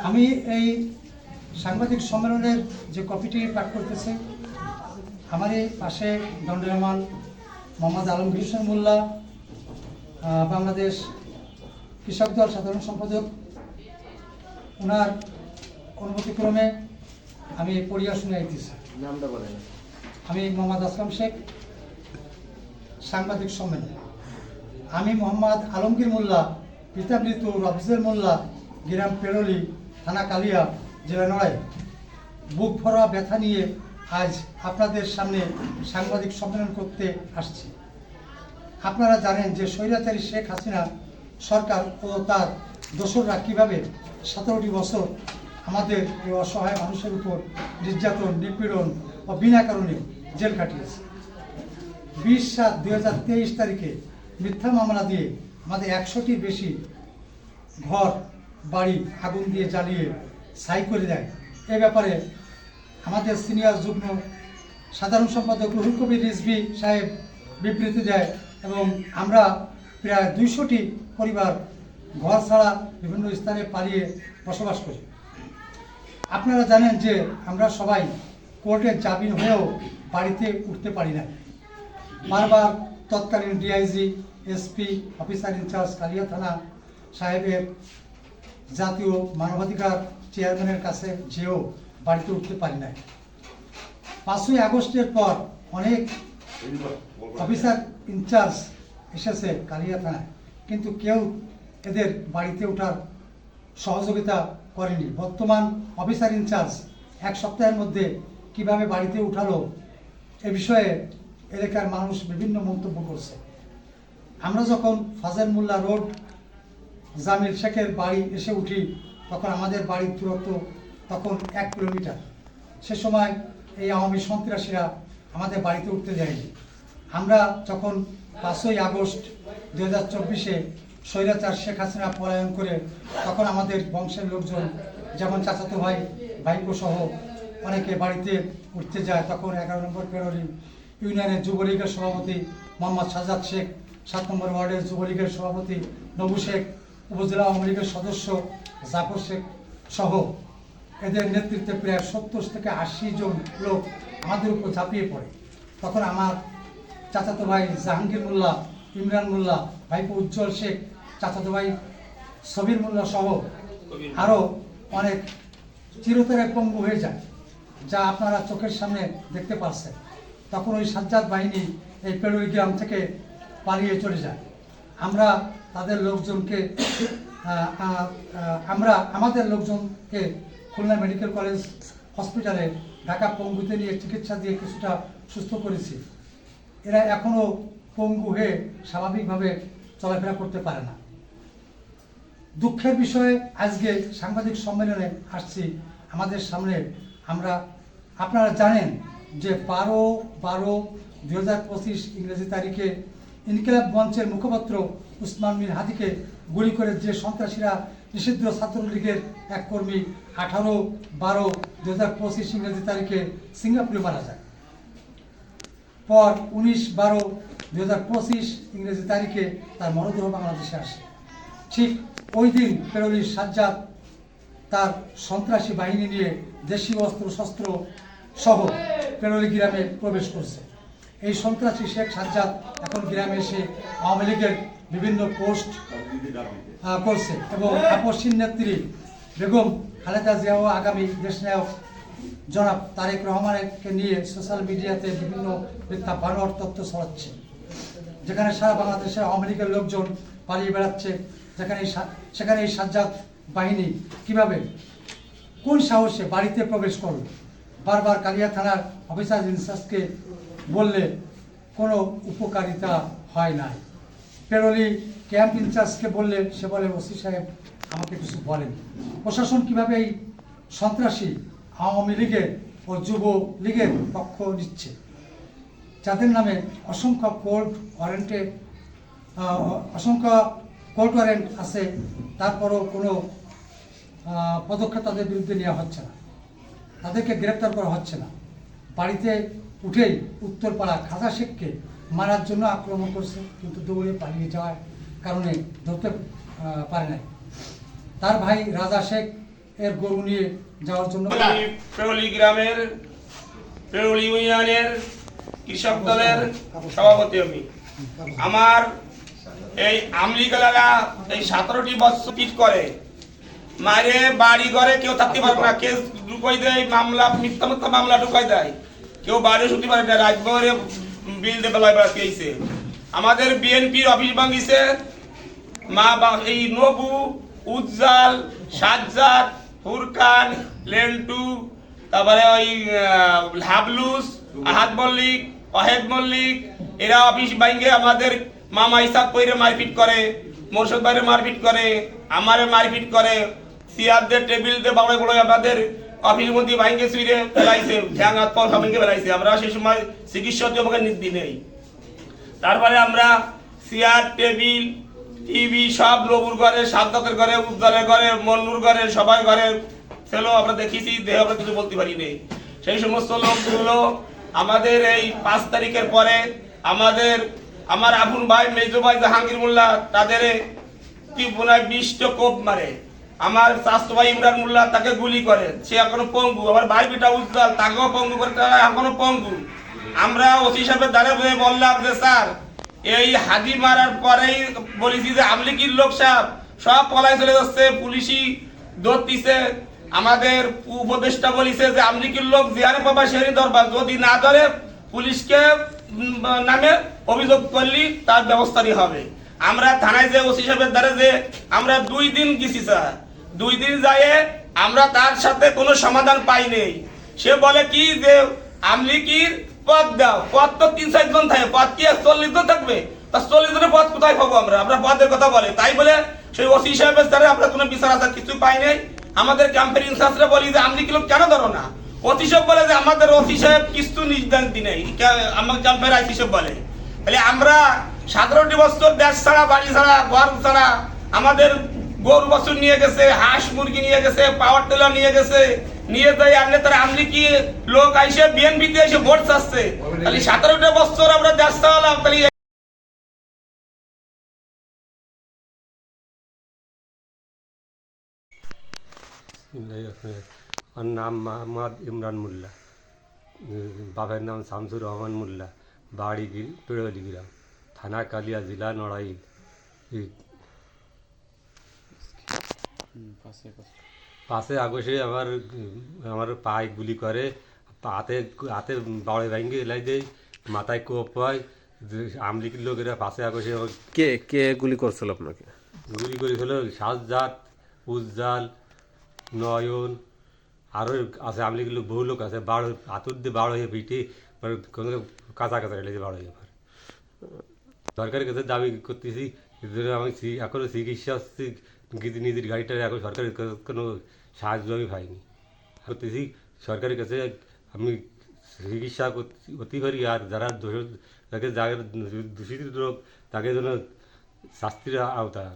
আমি এই সাংবাদিক সম্মেলনের যে কপিটি পাঠ করতেছি, আমার এই পাশে দণ্ডায়মান মোহাম্মদ আলমগীর হোসেন মোল্লা, বাংলাদেশ কৃষক দল সাধারণ সম্পাদক, ওনার অনুমতিক্রমে আমি পড়িয়া শুনাইতেছি। নামটা বলেন। আমি মোহাম্মদ আসলাম শেখ, সাংবাদিক সম্মেলন। আমি মোহাম্মদ আলমগীর মোল্লা, পিতা মৃত রফিজুল মোল্লা, গ্রাম পেরোলি, থানা কালিয়া, জেলা নড়াই, বুক ভরা ব্যথা নিয়ে আজ আপনাদের সামনে সাংবাদিক সম্মেলন করতে আসছি। আপনারা জানেন যে স্বৈরাচারী শেখ হাসিনা সরকার ও তার দোসররা কীভাবে 17টি বছর আমাদের এই অসহায় মানুষের উপর নির্যাতন, নিপীড়ন ও বিনা কারণে জেল কাটিয়েছে। 20/7/2023 তারিখে মিথ্যা মামলা দিয়ে আমাদের 100টির বেশি ঘর বাড়ি আগুন দিয়ে জ্বালিয়ে ছাই করে দেয়। এ ব্যাপারে আমাদের সিনিয়র যুগ্ম সাধারণ সম্পাদক রুহুল কবির রিজভী সাহেব বিবৃতি দেয় এবং আমরা প্রায় 200টি পরিবার ঘর ছাড়া বিভিন্ন স্থানে পালিয়ে বসবাস করি। আপনারা জানেন যে আমরা সবাই কোর্টের জামিন হয়েও বাড়িতে উঠতে পারি না। বারবার তৎকালীন ডিআইজি, এসপি, অফিসার ইনচার্জ কালিয়া থানা সাহেবের জাতীয় মানবাধিকার চেয়ারম্যানের কাছে যেও বাড়িতে উঠতে পারি না। 5ই আগস্টের পর অনেক অফিসার ইনচার্জ এসেছে কালিয়া থানায়, কিন্তু কেউ এদের বাড়িতে ওঠার সহযোগিতা করেনি। বর্তমান অফিসার ইনচার্জ 1 সপ্তাহের মধ্যে কিভাবে বাড়িতে উঠালো এ বিষয়ে এলাকার মানুষ বিভিন্ন মন্তব্য করছে। আমরা যখন ফাজেল মোল্লা রোড জামিল শেখের বাড়ি এসে উঠি, তখন আমাদের বাড়ির দূরত্ব তখন 1 কিলোমিটার। সে সময় এই আওয়ামী সন্ত্রাসীরা আমাদের বাড়িতে উঠতে যায়নি। আমরা যখন 5ই আগস্ট 2024-এ স্বৈরাচার শেখ হাসিনা পলায়ন করে, তখন আমাদের বংশের লোকজন যেমন চাচাতো ভাই, ভাইপো সহ অনেকে বাড়িতে উঠতে যায়। তখন 11 নম্বর পেরোলি ইউনিয়নের যুবলীগের সভাপতি মোহাম্মদ সাজাদ শেখ, 7 নম্বর ওয়ার্ডের যুবলীগের সভাপতি নবু শেখ, উপজেলা আওয়ামী লীগের সদস্য জাফর শেখ সহ এদের নেতৃত্বে প্রায় 70 থেকে 80 জন লোক আমাদের উপর ঝাঁপিয়ে পড়ে। তখন আমার চাচাতো ভাই জাহাঙ্গীর মোল্লা, ইমরান মোল্লা, ভাইপো উজ্জ্বল শেখ, চাচাতো ভাই সবির মোল্লা সহ আরও অনেক চিরতরে পঙ্গু হয়ে যায়, যা আপনারা চোখের সামনে দেখতে পাচ্ছেন। তখন ওই সাজ্জাদ বাহিনী এই পেড়ুই গ্রাম থেকে পালিয়ে চলে যায়। আমরা তাদের লোকজনকে আমাদের লোকজনকে খুলনা মেডিকেল কলেজ হসপিটালে ঢাকা পঙ্গুতে নিয়ে চিকিৎসা দিয়ে কিছুটা সুস্থ করেছি। এরা এখনও পঙ্গু হয়ে স্বাভাবিকভাবে চলাফেরা করতে পারে না। দুঃখের বিষয়ে আজকে সাংবাদিক সম্মেলনে আসছি আমাদের সামনে। আপনারা জানেন যে 12/12/2025 ইংরেজি তারিখে ইনকিলাব মঞ্চের মুখপাত্র উসমান বিন হাদিকে গুলি করে যে সন্ত্রাসীরা নিষিদ্ধ ছাত্রলীগের এক কর্মী 18/12/2025 ইংরেজি তারিখে সিঙ্গাপুরে মারা যায়। পর 19/12/2025 ইংরেজি তারিখে তার মরদেহ বাংলাদেশে আসে। ঠিক ওই দিন পেরোলির সাজ্জাদ তার সন্ত্রাসী বাহিনী নিয়ে দেশীয় অস্ত্র শস্ত্র সহ পেরোলি গ্রামে প্রবেশ করছে। এই সন্ত্রাসী শেখ সাজ্জাদ এখন গ্রামে এসে আওয়ামী লীগের বিভিন্ন পোস্ট করছে এবং আপসীন নেত্রী বেগম খালেদা জিয়া ও আগামী দেশনায়ক জনাব তারেক রহমানকে নিয়ে সোশ্যাল মিডিয়াতে বিভিন্ন মিথ্যা বানোয়ার তথ্য ছড়াচ্ছে, যেখানে সারা বাংলাদেশের আওয়ামী লীগের লোকজন পালিয়ে বেড়াচ্ছে। সেখানে এই সাজ্জাদ বাহিনী কিভাবে, কোন সাহসে বাড়িতে প্রবেশ করল? বারবার কালিয়া থানার অফিসার ইনচার্জকে বললে কোনো উপকারিতা হয় না। পেরোলি ক্যাম্প ইনচার্জকে বললে সে বলে ওসি সাহেব আমাকে কিছু বলেন। প্রশাসন কিভাবে এই সন্ত্রাসী আওয়ামী লীগের ও যুব লীগের পক্ষ নিচ্ছে, যাদের নামে অসংখ্য কোর্ট ওয়ারেন্ট আছে, তারপরও কোনো পদক্ষেপ তাদের বিরুদ্ধে নেওয়া হচ্ছে না, তাদেরকে গ্রেপ্তার করা হচ্ছে না। বাড়িতে উঠেই উত্তরপাড়া খাজা শেখকে মারার জন্য আক্রমণ করছে, কিন্তু দৌড়ে পালিয়ে যাওয়ার কারণে ধরতে পারে নাই। তার ভাই রাজা শেখ এর গরু নিয়ে যাওয়ার জন্য। আমি পেউলি গ্রামের পেউলি ইউনিয়নের কৃষক দলের সভাপতি। আমি আমার এই আমলিগেলারা এই 17টি বছর পিট করে মারে বাড়ি ঘরে কেউ থাকতে পারবে না, কেস ঢুকাই দেয়, মামলা মিথ্যা মিথ্যা মামলা ঢুকাই দেয়, কেউ বাইরে শুনতে পারে না, রাজভরে বিল দিয়ে বেলায় বেড়াতে আইছে। আমাদের বিএনপির অফিস ভাঙিছে, এই নবু, উজ্জাল, সাজ্জাদ, ফুরকান, লেন্টু, তারপরে ওই হাবলুস, আহাদ মল্লিক, ওয়াহেদ মল্লিক, এরা অফিস ভাঙে আমাদের মামা ইসাক কইরে মারপিট করে, মোর্শেদ ভাইরে মারপিট করে, আমারে মারপিট করে, চেয়ারদের টেবিল দিয়ে বাড়াই বড় আমাদের অফিস মধ্যে ভাঙে চুইরে ফেলাইছে, ঝ্যাঙাত পর ভাঙে ফেলাইছে। আমরা সেই সময় চিকিৎসা আমাকে নির্দি নেই। তারপরে আমরা চেয়ার টেবিল টিভি সব নবুর ঘরে, সাদ্দাতের ঘরে, উজ্জ্বলের ঘরে, মন্নুর ঘরে, সবাই ঘরে ছিল, আমরা দেখেছি, দেহ আমরা কিছু বলতে পারি নেই। সেই সমস্ত লোকগুলো আমাদের এই 5 তারিখের পরে আমার আবুল ভাই, মেজো ভাই জাহাঙ্গীর মোল্লা তাদের ত্রিপুরায় 20টা কোপ মারে। আমার চাচতো ভাই ইমরান মোল্লা তাকে গুলি করে, সে এখনো পঙ্গু। আমার ভাই বেটা উজ্জ্বল তাকেও পঙ্গু করে, তারা এখনো পঙ্গু। আমরা ওসি সাহেবের দ্বারে বললাম যে স্যার, এই হাদি মারার পরেই বলেছি যে আমলিকির লোক সব পলাই চলে যাচ্ছে, পুলিশই ধরতিছে। আমাদের উপদেষ্টা বলেছে যে আমলিকির লোক জিয়ারে বাবা শেরি ধরবা, যদি না ধরে পুলিশকে নামে অভিযোগ করলি তার ব্যবস্থাই হবে। আমরা থানায় যে ওসি সাহেবের দ্বারা যে আমরা 2 দিন গেছি স্যার, 2 দিন যায় আমরা তার সাথে কোনো সমাধান পাই নেই। সে বলে কি যে আমলিকির পদ দাও, পদ তো 3-4 জন থাকে, পদ কি 40 জন থাকবে? তা 40 জনের পদ কোথায় পাবো আমরা পদের কথা বলে। তাই বলে সেই ওসি সাহেবের দ্বারা আমরা কোনো বিচার আচার কিছু পাই নাই। আমাদের ক্যাম্পের ইনচার্জরা বলি যে আমলিকি লোক কেন ধরো না? ওসি সাহেব বলে যে আমাদের ওসি সাহেব কিছু নির্দেশ দি নাই, আমার ক্যাম্পের আইসি সাহেব বলে। তাহলে আমরা 17টি বছর দেশ ছাড়া, বাড়ি ছাড়া, ঘর ছাড়া, আমাদের গরু বছর নিয়ে গেছে, হাঁস মুরগি নিয়ে গেছে, পাওয়ার টিলার নিয়ে গেছে, নিয়ে যাই আনলে তারা আমলিকি লোক আইসে বিএনপিতে এসে ভোট চাচ্ছে। তাহলে 17টা বছর আমরা দেশ চালালাম, তাহলে আমার নাম মোহাম্মদ ইমরান মোল্লা, বাবার নাম শামসুর রহমান মোল্লা, বাড়ি পেড়লি গ্রাম, থানা কালিয়া, জেলা নড়াইল। 5 আগস্টে আমার পায়ে গুলি করে, হাতে হাতে বাড়ি ভেঙে এলাই দেয়, মাথায় কোপ হয়। আমলিকির লোকেরা 5 আগস্টে কে কে গুলি করছিল আপনাকে? গুলি করেছিল সাজ্জাদ, উজ্জাল, নয়ন, আরও আছে আমলিগের লোক, বহু লোক আছে। হাতুর দিয়ে বাড় হয়ে পিঠে কোনো কাঁচা রেলেছে বাড় হয়ে। আমার সরকারের কাছে দাবি করতেছি, আমি এখনও চিকিৎসা নিজের গাড়িটা এখন সরকারের কোনো সাহায্য আমি পাইনি। করতেছি সরকারের কাছে আমি চিকিৎসা করতে পারি, আর যারা দোষী লোক তাকে যেন শাস্তির আওতায়